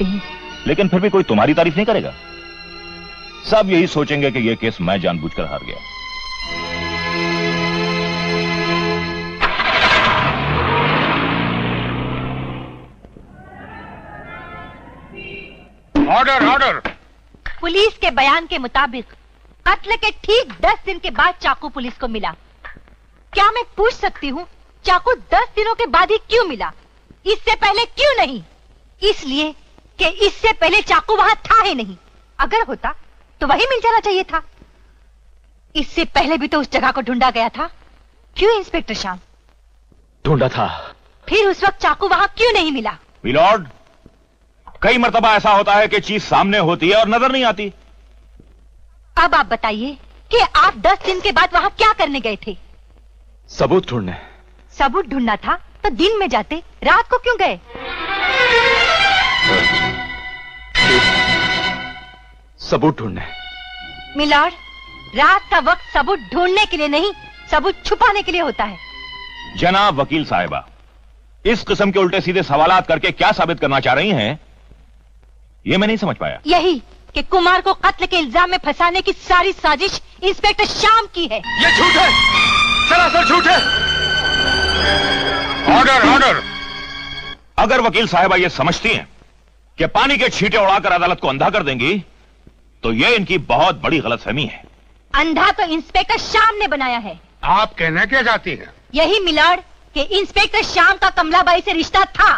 सकते हैं। लेकिन फिर भी कोई तुम्हारी तारीफ नहीं करेगा। सब यही सोचेंगे कि यह केस मैं जानबूझकर हार गया। Order order. पुलिस के बयान के मुताबिक कत्ल के ठीक 10 दिन के बाद चाकू पुलिस को मिला। क्या मैं पूछ सकती हूँ चाकू 10 दिनों के बाद ही क्यों मिला? इससे पहले क्यों नहीं? इसलिए कि इससे पहले चाकू वहां था ही नहीं। अगर होता तो वही मिल जाना चाहिए था। इससे पहले भी तो उस जगह को ढूंढा गया था। क्यों इंस्पेक्टर श्याम? ढूंढा था। फिर उस वक्त चाकू वहां क्यों नहीं मिला? मिलॉर्ड, कई मर्तबा ऐसा होता है कि चीज सामने होती है और नजर नहीं आती। अब आप बताइए कि आप 10 दिन के बाद वहां क्या करने गए थे? सबूत ढूंढने। सबूत ढूंढना था तो दिन में जाते, रात को क्यों गए? सबूत ढूंढने। मिलॉर्ड, रात का वक्त सबूत ढूंढने के लिए नहीं, सबूत छुपाने के लिए होता है। जनाब वकील साहिबा, इस किस्म के उल्टे सीधे सवालात करके क्या साबित करना चाह रही हैं, ये मैं नहीं समझ पाया। यही कि कुमार को कत्ल के इल्जाम में फंसाने की सारी साजिश इंस्पेक्टर श्याम की है। ये झूठ है, सरासर झूठ है। Order order. अगर वकील साहिबा ये समझती हैं कि पानी के छींटे उड़ाकर अदालत को अंधा कर देंगी, तो ये इनकी बहुत बड़ी गलतफहमी है। अंधा तो इंस्पेक्टर श्याम ने बनाया है। आप कहना क्या चाहती हैं? यही मिलॉर्ड कि इंस्पेक्टर श्याम का कमलाबाई से रिश्ता था।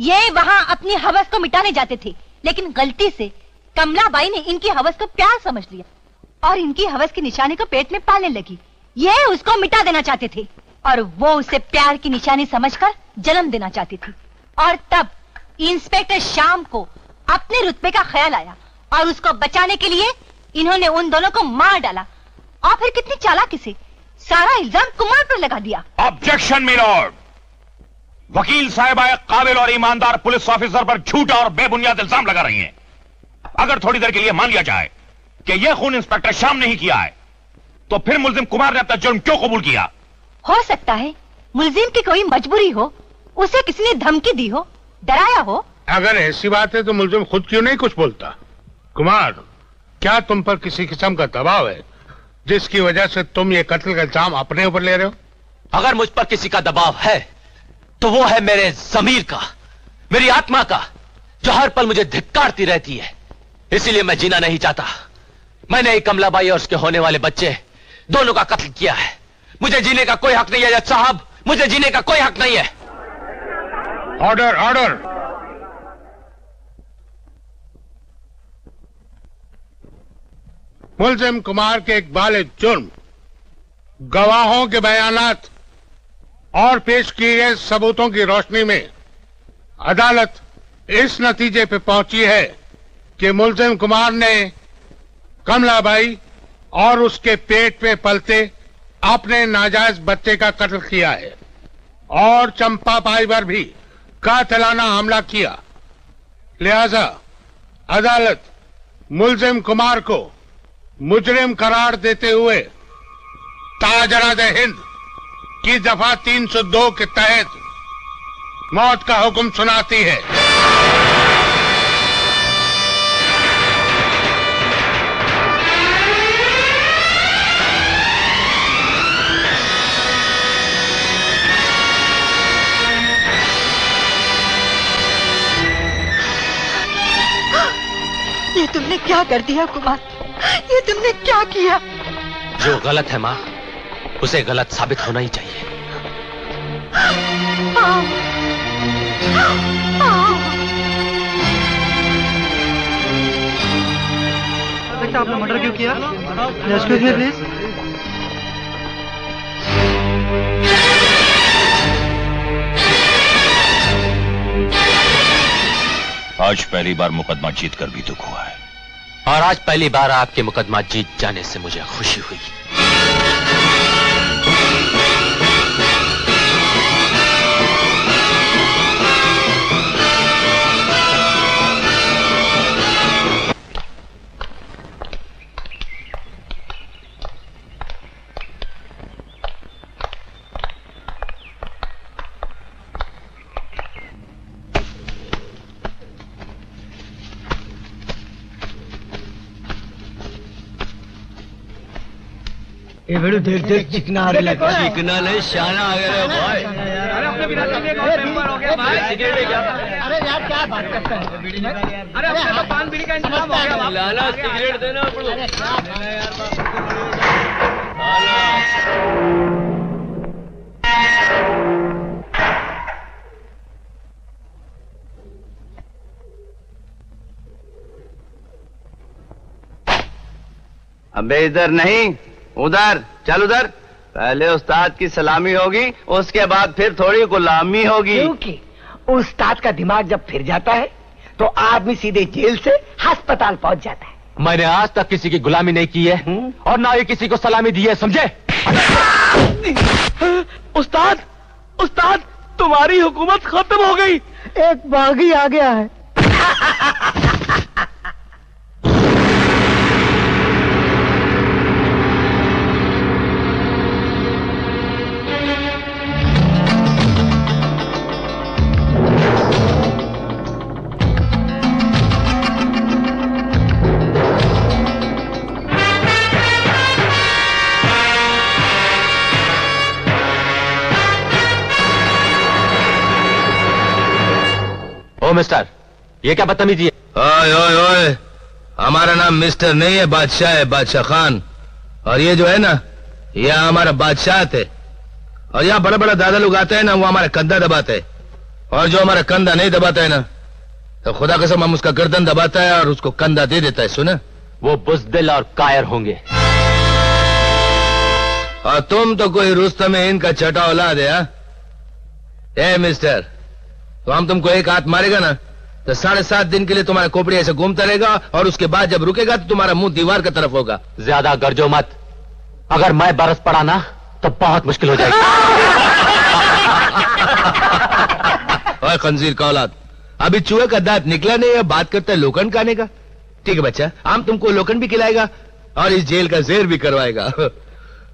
ये वहां अपनी हवस को मिटाने जाते थे, लेकिन गलती से कमलाबाई ने इनकी हवस को प्यार समझ लिया और इनकी हवस की निशानी को पेट में पालने लगी। ये उसको मिटा देना चाहते थे और वो उसे प्यार की निशानी समझकर जन्म देना चाहती थी। और तब इंस्पेक्टर श्याम को अपने रुतबे का ख्याल आया और उसको बचाने के लिए इन्होंने उन दोनों को मार डाला। और फिर कितनी चालाकी से सारा इल्जाम कुमार पर लगा दिया। Objection milord. वकील साहिबा एक काबिल और ईमानदार पुलिस ऑफिसर पर झूठा और बेबुनियाद इल्जाम लगा रही हैं। अगर थोड़ी देर के लिए मान लिया जाए कि यह खून इंस्पेक्टर श्याम ने ही किया है, तो फिर मुल्जिम कुमार ने अपना जुर्म क्यों कबूल किया? हो सकता है मुल्जिम की कोई मजबूरी हो, उसे किसी ने धमकी दी हो, डराया हो। अगर ऐसी बात है तो मुल्जिम खुद क्यों नहीं कुछ बोलता? कुमार, क्या तुम पर किसी किस्म का दबाव है जिसकी वजह से तुम ये कत्ल का इल्जाम अपने ऊपर ले रहे हो? अगर मुझ पर किसी का दबाव है तो वो है मेरे ज़मीर का, मेरी आत्मा का, जो हर पल मुझे धिक्कारती रहती है। इसीलिए मैं जीना नहीं चाहता। मैंने ही कमलाबाई और उसके होने वाले बच्चे दोनों का कत्ल किया है। मुझे जीने का कोई हक नहीं है जज साहब, मुझे जीने का कोई हक नहीं है। Order order. मुल्जिम कुमार के एक बालिग जुर्म, गवाहों के बयानात और पेश किए गए सबूतों की रोशनी में अदालत इस नतीजे पे पहुंची है कि मुल्जिम कुमार ने कमलाबाई और उसके पेट पे पलते अपने नाजायज बच्चे का कत्ल किया है और चंपा बाई पर भी कातिलाना हमला किया। लिहाजा अदालत मुल्जिम कुमार को मुजरिम करार देते हुए ताजराद हिंद की दफा 302 के तहत मौत का हुक्म सुनाती है। ये तुमने क्या कर दिया कुमार? ये तुमने क्या किया? जो गलत है माँ, उसे गलत साबित होना ही चाहिए। आपने मर्डर क्यों किया? Excuse me please. आज पहली बार मुकदमा जीत कर भी दुख हुआ है। और आज पहली बार आपके मुकदमा जीत जाने से मुझे खुशी हुई। ये बेड़ू देख देख चिकना आने लगा। चिकना नहीं शाना आ गया भाई। अरे अपने बिरादरी में एक और मेंबर हो गया भाई। सिगरेट ले गया। अरे यार क्या बात करते हैं? अरे अपने तो पान बीड़ी का इंतजाम हो गया। लाला सिगरेट देना पड़ो। अबे इधर नहीं, उधर चल। उधर पहले उस्ताद की सलामी होगी, उसके बाद फिर थोड़ी गुलामी होगी। क्योंकि उस्ताद का दिमाग जब फिर जाता है तो आदमी सीधे जेल से अस्पताल पहुंच जाता है। मैंने आज तक किसी की गुलामी नहीं की है और ना ही किसी को सलामी दी है, समझे? उस्ताद, उस्ताद तुम्हारी हुकूमत खत्म हो गई। एक बागी आ गया है। ओ मिस्टर, ये क्या बदतमीजी है? ओए ओए ओए, हमारा नाम मिस्टर नहीं है, बादशाह है, बादशाह खान। और ये जो है ना, ये हमारा बादशाह है। और यहाँ बड़ा बड़ा दादा लोग आते हैं ना, वो हमारा कंधा दबाते हैं। और जो हमारा कंधा नहीं दबाता है ना, तो खुदा कसम हम उसका गर्दन दबाता है और उसको कंधा दे देता है। सुना? वो बुज़दिल और कायर होंगे। और तुम तो कोई रुस्तम में इनका छठा औलाद है। ए मिस्टर, तो हम तुमको एक हाथ मारेगा ना तो 7.5 दिन के लिए तुम्हारा खोपड़ी ऐसे घूमता रहेगा और उसके बाद जब रुकेगा तो तुम्हारा मुंह दीवार की तरफ होगा। ज्यादा गरजो मत, अगर मैं बरस पड़ा ना तो बहुत मुश्किल हो जाएगी। ओए खंजीर का औलाद, अभी चूहे का दांत निकला नहीं है, बात करता है लोखंड खाने का। ठीक है बच्चा, हम तुमको लोखंड भी खिलाएगा और इस जेल का जेर भी करवाएगा।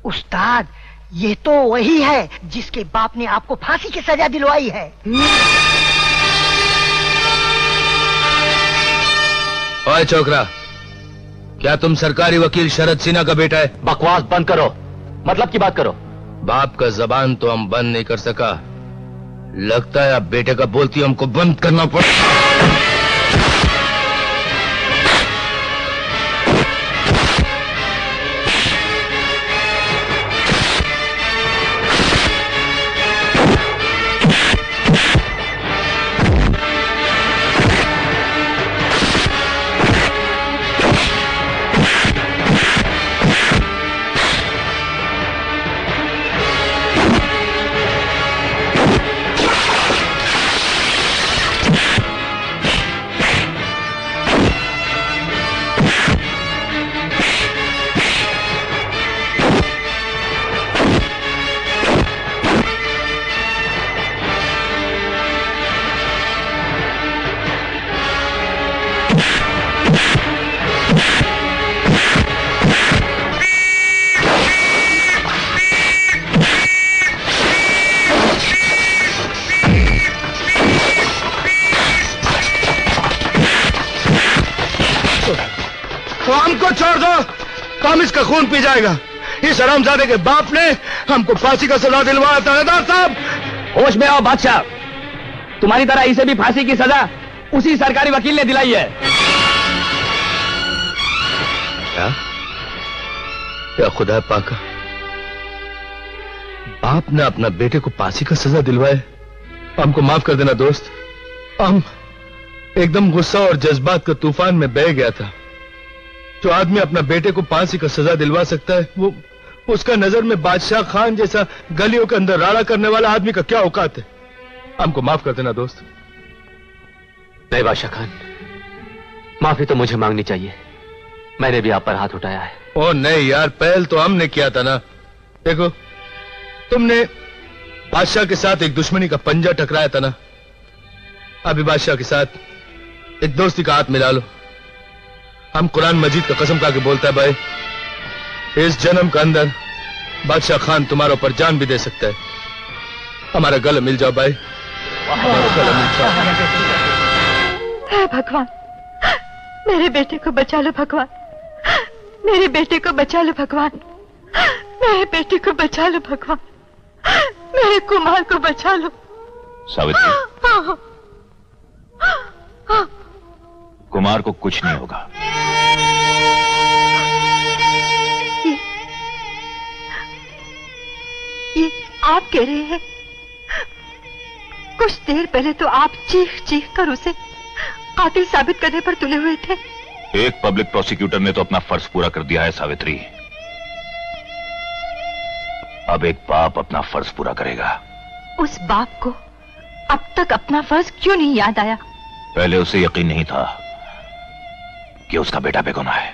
उस्ताद, ये तो वही है जिसके बाप ने आपको फांसी की सजा दिलवाई है। ओए छोकरा, क्या तुम सरकारी वकील शरद सिन्हा का बेटा है? बकवास बंद करो, मतलब की बात करो। बाप का जबान तो हम बंद नहीं कर सका, लगता है अब बेटे का बोलती हमको बंद करना पड़ा। हमको छोड़ दो, काम इसका खून पी जाएगा। इस हरामजादे के बाप ने हमको फांसी का सजा दिलवाया। थानेदार साहब, होश में आओ बादशाह, तुम्हारी तरह इसे भी फांसी की सजा उसी सरकारी वकील ने दिलाई है। क्या खुदा पाका, बाप ने अपना बेटे को फांसी का सजा दिलवाए। हमको माफ कर देना दोस्त, हम एकदम गुस्सा और जज्बात का तूफान में बह गया था। जो आदमी अपना बेटे को फांसी का सजा दिलवा सकता है, वो उसका नजर में बादशाह खान जैसा गलियों के अंदर राड़ा करने वाला आदमी का क्या औकात है। हमको माफ कर देना दोस्त। नहीं बादशाह खान, माफी तो मुझे मांगनी चाहिए, मैंने भी आप पर हाथ उठाया है। ओ नहीं यार, पहल तो हमने किया था ना। देखो, तुमने बादशाह के साथ एक दुश्मनी का पंजा टकराया था ना, अभी बादशाह के साथ एक दोस्ती का हाथ मिला लो। हम कुरान मजीद का कसम खा के बोलता है भाई, इस जन्म के अंदर बादशाह खान तुम्हारे ऊपर जान भी दे सकता है। हमारा गला मिल जाओ भाई, हमारा गला मिल जाओ। भगवान, मेरे बेटे को बचा लो भगवान, मेरे बेटे को बचा लो भगवान, मेरे बेटे को बचा लो भगवान, मेरे कुमार को बचा लो। सावित्री, कुमार को कुछ नहीं होगा। ये आप कह रहे हैं? कुछ देर पहले तो आप चीख चीख कर उसे कातिल साबित करने पर तुले हुए थे। एक पब्लिक प्रोसिक्यूटर ने तो अपना फर्ज पूरा कर दिया है सावित्री, अब एक बाप अपना फर्ज पूरा करेगा। उस बाप को अब तक अपना फर्ज क्यों नहीं याद आया? पहले उसे यकीन नहीं था कि उसका बेटा बेगुनाह है।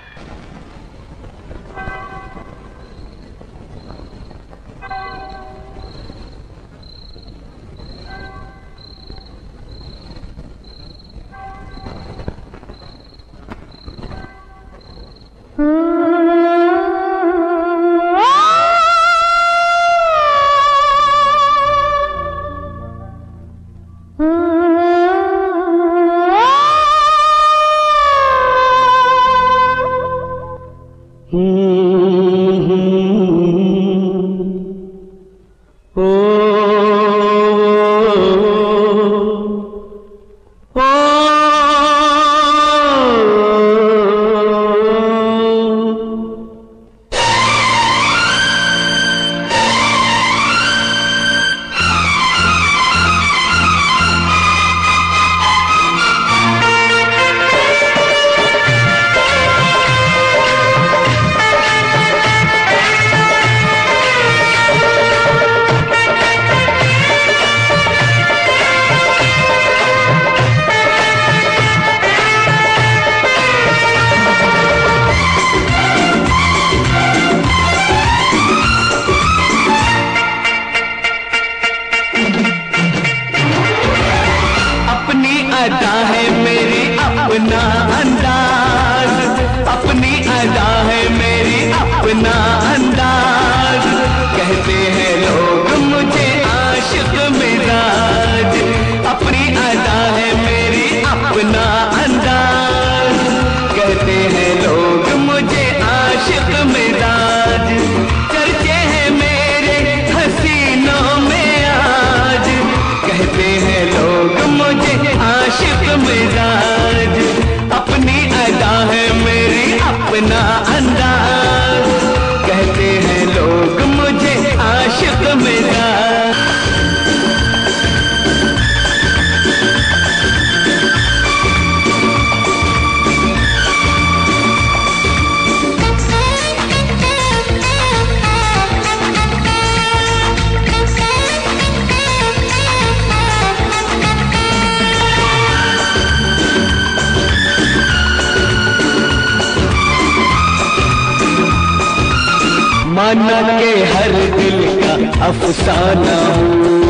माना के हर दिल का अफसाना हूँ,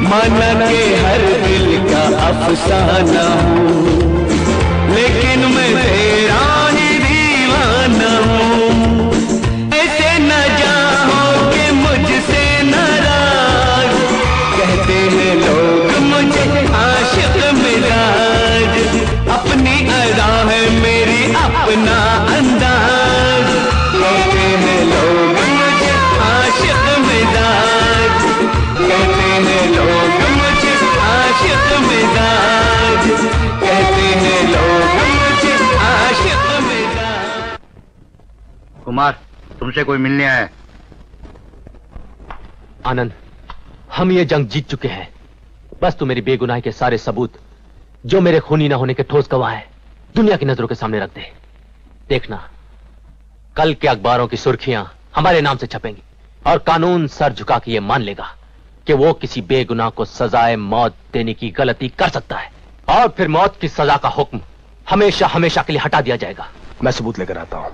माना के हर दिल का अफसाना हूँ, लेकिन मैं तेरा ही दीवाना हूँ। ऐसे न जाओ कि मुझसे नाराज, कहते हैं लोग मुझे आशिक मिजाज। अपनी अदा है मेरी अपना अंदाज, कहते हैं लोग मुझे आशिक मिजाज, कहते हैं लोग मुझे आशिक मिजाज, कहते हैं लोग मुझे आशिक मिजाज। कुमार, तुमसे कोई मिलने आया है। आनंद, हम ये जंग जीत चुके हैं। बस तू मेरी बेगुनाही के सारे सबूत, जो मेरे खूनी ना होने के ठोस गवाह है, दुनिया की नजरों के सामने रख दे। देखना, कल के अखबारों की सुर्खियां हमारे नाम से छपेंगी और कानून सर झुका के ये मान लेगा कि वो किसी बेगुनाह को सजाए मौत देने की गलती कर सकता है, और फिर मौत की सजा का हुक्म हमेशा हमेशा के लिए हटा दिया जाएगा। मैं सबूत लेकर आता हूं।